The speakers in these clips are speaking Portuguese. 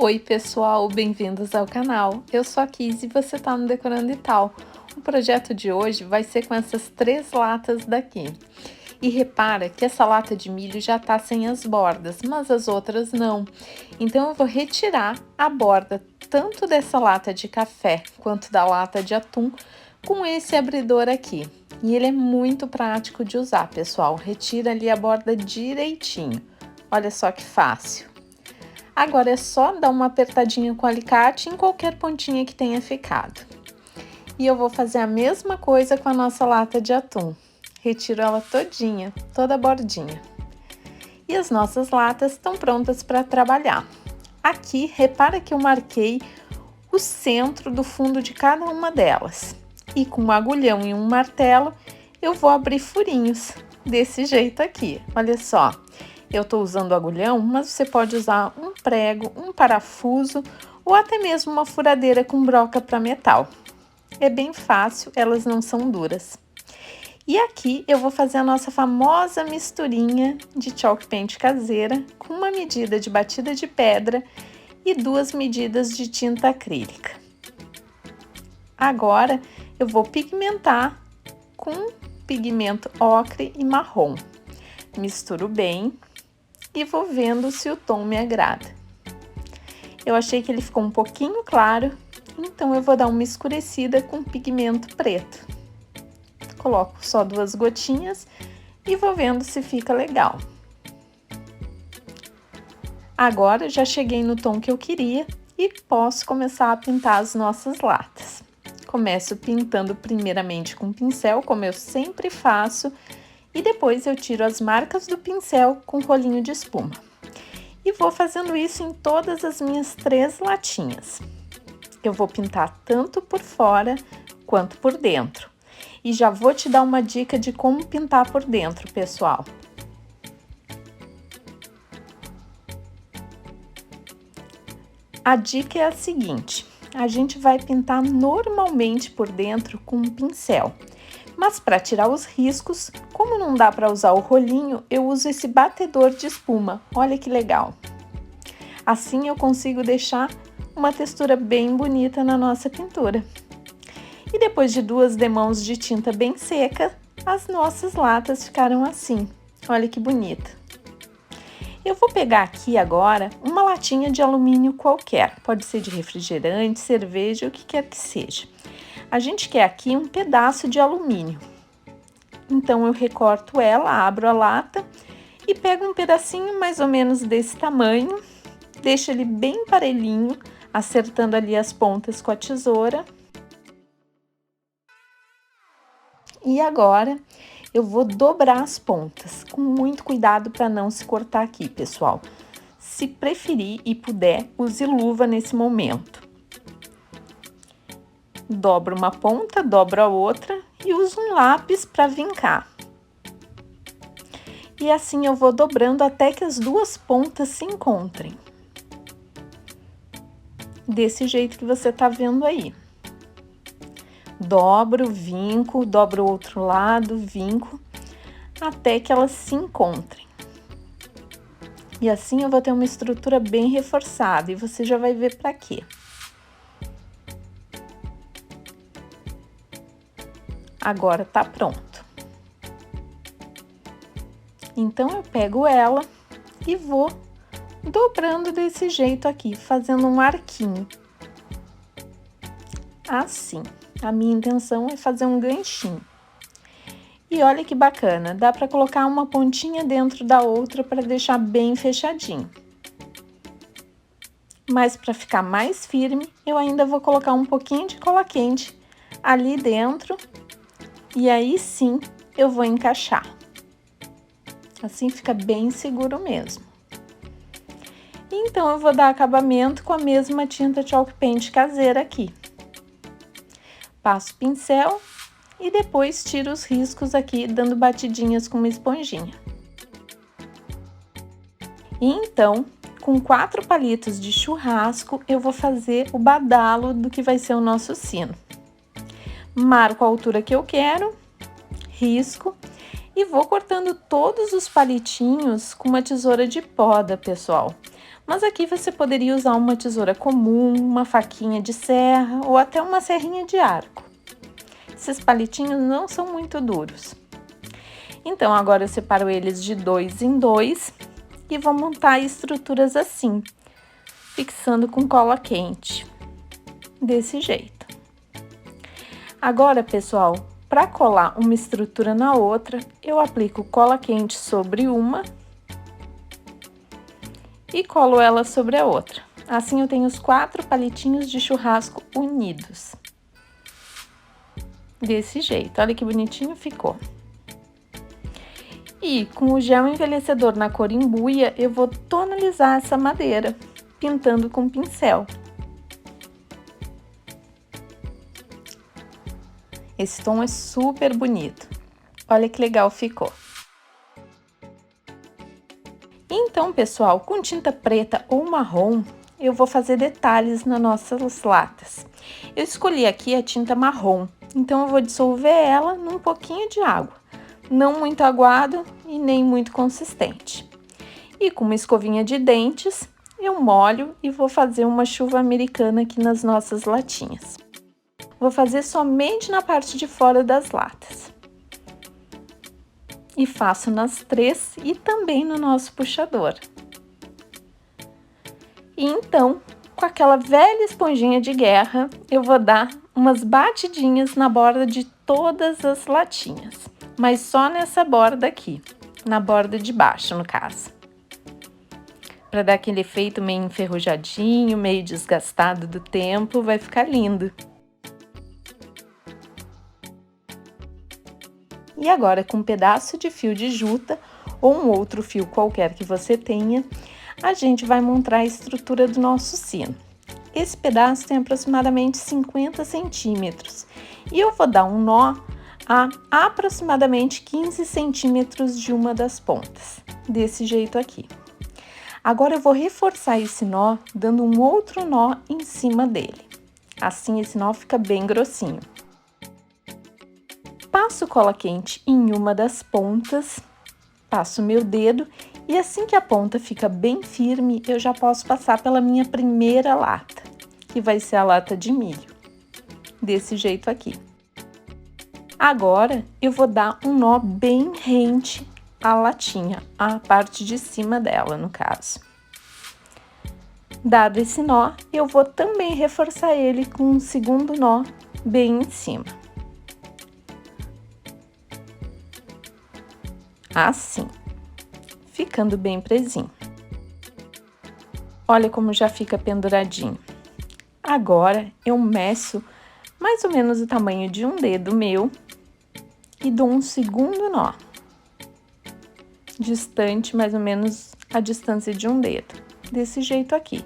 Oi pessoal, bem-vindos ao canal. Eu sou a Kizzy e você tá no Decorando e Tal. O projeto de hoje vai ser com essas 3 latas daqui. E repara que essa lata de milho já tá sem as bordas, mas as outras não. Então eu vou retirar a borda tanto dessa lata de café quanto da lata de atum com esse abridor aqui. E ele é muito prático de usar, pessoal. Retira ali a borda direitinho. Olha só que fácil. Agora é só dar uma apertadinha com o alicate em qualquer pontinha que tenha ficado. E eu vou fazer a mesma coisa com a nossa lata de atum. Retiro ela todinha, toda a bordinha. E as nossas latas estão prontas para trabalhar. Aqui, repara que eu marquei o centro do fundo de cada uma delas. E com um agulhão e um martelo, eu vou abrir furinhos, desse jeito aqui, olha só. Eu tô usando agulhão, mas você pode usar um prego, um parafuso ou até mesmo uma furadeira com broca para metal. É bem fácil, elas não são duras. E aqui eu vou fazer a nossa famosa misturinha de chalk paint caseira com uma medida de batida de pedra e 2 medidas de tinta acrílica. Agora eu vou pigmentar com pigmento ocre e marrom. Misturo bem e vou vendo se o tom me agrada. Eu achei que ele ficou um pouquinho claro, então eu vou dar uma escurecida com pigmento preto. Coloco só 2 gotinhas e vou vendo se fica legal. Agora já cheguei no tom que eu queria e posso começar a pintar as nossas latas. Começo pintando primeiramente com pincel, como eu sempre faço, e depois eu tiro as marcas do pincel com rolinho de espuma. E vou fazendo isso em todas as minhas 3 latinhas. Eu vou pintar tanto por fora quanto por dentro. E já vou te dar uma dica de como pintar por dentro, pessoal. A dica é a seguinte: a gente vai pintar normalmente por dentro com um pincel. Mas para tirar os riscos, como não dá para usar o rolinho, eu uso esse batedor de espuma. Olha que legal! Assim eu consigo deixar uma textura bem bonita na nossa pintura. E depois de 2 demãos de tinta bem seca, as nossas latas ficaram assim. Olha que bonita! Eu vou pegar aqui agora uma latinha de alumínio qualquer. Pode ser de refrigerante, cerveja, o que quer que seja. A gente quer aqui um pedaço de alumínio. Então eu recorto ela, abro a lata e pego um pedacinho mais ou menos desse tamanho, deixo ele bem parelhinho, acertando ali as pontas com a tesoura. E agora eu vou dobrar as pontas, com muito cuidado para não se cortar aqui, pessoal. Se preferir e puder, use luva nesse momento. Dobro uma ponta, dobro a outra e uso um lápis para vincar. E assim eu vou dobrando até que as 2 pontas se encontrem. Desse jeito que você tá vendo aí. Dobro, vinco, dobro o outro lado, vinco, até que elas se encontrem. E assim eu vou ter uma estrutura bem reforçada e você já vai ver para quê. Agora tá pronto. Então eu pego ela e vou dobrando desse jeito aqui, fazendo um arquinho. Assim, a minha intenção é fazer um ganchinho. E olha que bacana, dá para colocar uma pontinha dentro da outra para deixar bem fechadinho. Mas para ficar mais firme, eu ainda vou colocar um pouquinho de cola quente ali dentro. E aí sim, eu vou encaixar. Assim fica bem seguro mesmo. Então, eu vou dar acabamento com a mesma tinta chalk paint caseira aqui. Passo o pincel e depois tiro os riscos aqui, dando batidinhas com uma esponjinha. E então, com 4 palitos de churrasco, eu vou fazer o badalo do que vai ser o nosso sino. Marco a altura que eu quero, risco e vou cortando todos os palitinhos com uma tesoura de poda, pessoal. Mas aqui você poderia usar uma tesoura comum, uma faquinha de serra ou até uma serrinha de arco. Esses palitinhos não são muito duros. Então, agora eu separo eles de 2 em 2 e vou montar estruturas assim, fixando com cola quente, desse jeito. Agora, pessoal, para colar uma estrutura na outra, eu aplico cola quente sobre uma e colo ela sobre a outra. Assim eu tenho os 4 palitinhos de churrasco unidos. Desse jeito, olha que bonitinho ficou. E com o gel envelhecedor na cor embuia, eu vou tonalizar essa madeira, pintando com pincel. Esse tom é super bonito. Olha que legal ficou. Então, pessoal, com tinta preta ou marrom, eu vou fazer detalhes nas nossas latas. Eu escolhi aqui a tinta marrom, então eu vou dissolver ela num pouquinho de água. Não muito aguado e nem muito consistente. E com uma escovinha de dentes, eu molho e vou fazer uma chuva americana aqui nas nossas latinhas. Vou fazer somente na parte de fora das latas. E faço nas 3 e também no nosso puxador. E então, com aquela velha esponjinha de guerra, eu vou dar umas batidinhas na borda de todas as latinhas. Mas só nessa borda aqui, na borda de baixo, no caso. Para dar aquele efeito meio enferrujadinho, meio desgastado do tempo, vai ficar lindo. E agora, com um pedaço de fio de juta ou um outro fio qualquer que você tenha, a gente vai montar a estrutura do nosso sino. Esse pedaço tem aproximadamente 50 centímetros e eu vou dar um nó a aproximadamente 15 centímetros de uma das pontas, desse jeito aqui. Agora eu vou reforçar esse nó dando um outro nó em cima dele. Assim esse nó fica bem grossinho. Passo cola quente em uma das pontas, passo meu dedo e assim que a ponta fica bem firme, eu já posso passar pela minha primeira lata, que vai ser a lata de milho, desse jeito aqui. Agora, eu vou dar um nó bem rente à latinha, a parte de cima dela, no caso. Dado esse nó, eu vou também reforçar ele com um segundo nó bem em cima. Assim, ficando bem presinho. Olha como já fica penduradinho. Agora, eu meço mais ou menos o tamanho de um dedo meu e dou um segundo nó, distante mais ou menos a distância de um dedo, desse jeito aqui.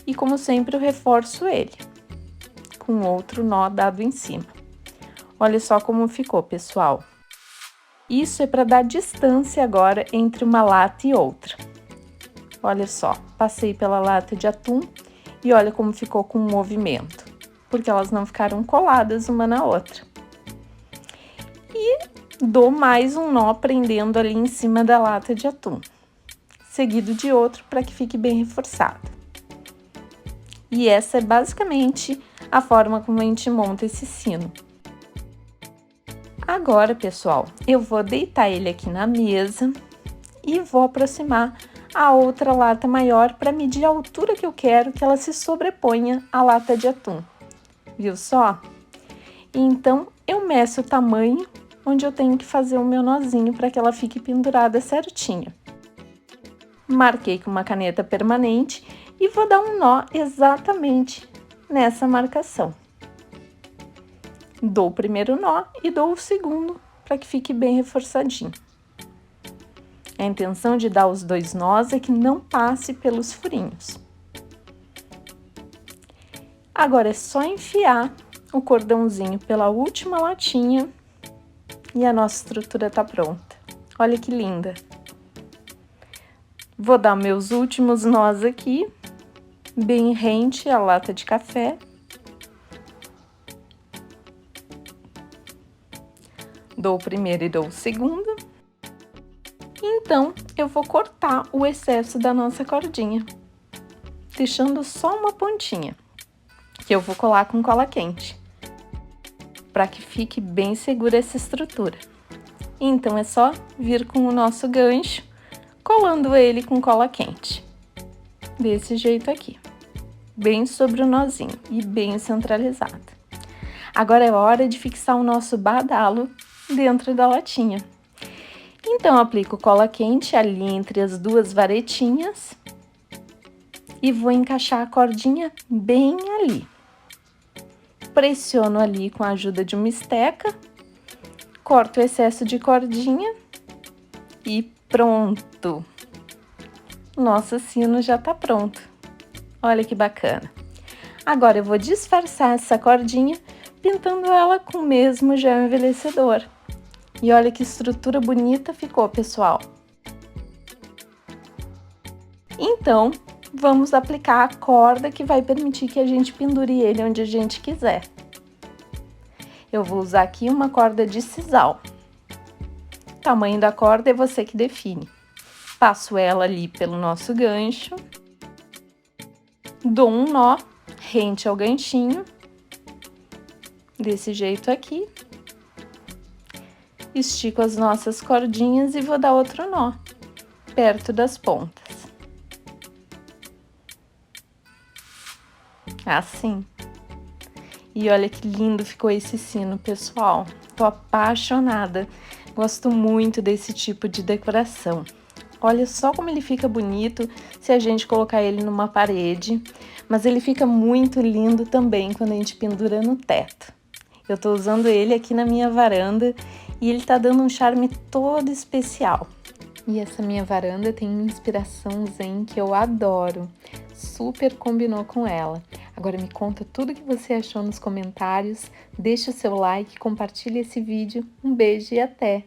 E como sempre, eu reforço ele com outro nó dado em cima. Olha só como ficou, pessoal. Isso é para dar distância agora entre uma lata e outra. Olha só, passei pela lata de atum e olha como ficou com o movimento, porque elas não ficaram coladas uma na outra. E dou mais um nó prendendo ali em cima da lata de atum, seguido de outro para que fique bem reforçado. E essa é basicamente a forma como a gente monta esse sino. Agora, pessoal, eu vou deitar ele aqui na mesa e vou aproximar a outra lata maior para medir a altura que eu quero que ela se sobreponha à lata de atum. Viu só? Então, eu meço o tamanho onde eu tenho que fazer o meu nozinho para que ela fique pendurada certinho. Marquei com uma caneta permanente e vou dar um nó exatamente nessa marcação. Dou o primeiro nó e dou o segundo para que fique bem reforçadinho. A intenção de dar os 2 nós é que não passe pelos furinhos. Agora é só enfiar o cordãozinho pela última latinha e a nossa estrutura tá pronta. Olha que linda! Vou dar meus últimos nós aqui, bem rente à lata de café. Dou o primeiro e dou o segundo. Então, eu vou cortar o excesso da nossa cordinha. deixando só uma pontinha, que eu vou colar com cola quente, para que fique bem segura essa estrutura. Então, é só vir com o nosso gancho, colando ele com cola quente, desse jeito aqui, bem sobre o nozinho e bem centralizado. Agora é hora de fixar o nosso badalo dentro da latinha. Então, aplico cola quente ali entre as duas varetinhas e vou encaixar a cordinha bem ali. Pressiono ali com a ajuda de uma esteca, corto o excesso de cordinha e pronto! Nosso sino já tá pronto. Olha que bacana! Agora eu vou disfarçar essa cordinha pintando ela com o mesmo gel envelhecedor. E olha que estrutura bonita ficou, pessoal! Então, vamos aplicar a corda que vai permitir que a gente pendure ele onde a gente quiser. Eu vou usar aqui uma corda de sisal. O tamanho da corda é você que define. Passo ela ali pelo nosso gancho, dou um nó rente ao ganchinho, desse jeito aqui. Estico as nossas cordinhas e vou dar outro nó, perto das pontas. Assim. E olha que lindo ficou esse sino, pessoal. Tô apaixonada. Gosto muito desse tipo de decoração. Olha só como ele fica bonito se a gente colocar ele numa parede, mas ele fica muito lindo também quando a gente pendura no teto. Eu tô usando ele aqui na minha varanda e ele tá dando um charme todo especial. E essa minha varanda tem uma inspiração zen que eu adoro. Super combinou com ela. Agora me conta tudo o que você achou nos comentários, deixa o seu like, compartilha esse vídeo. Um beijo e até!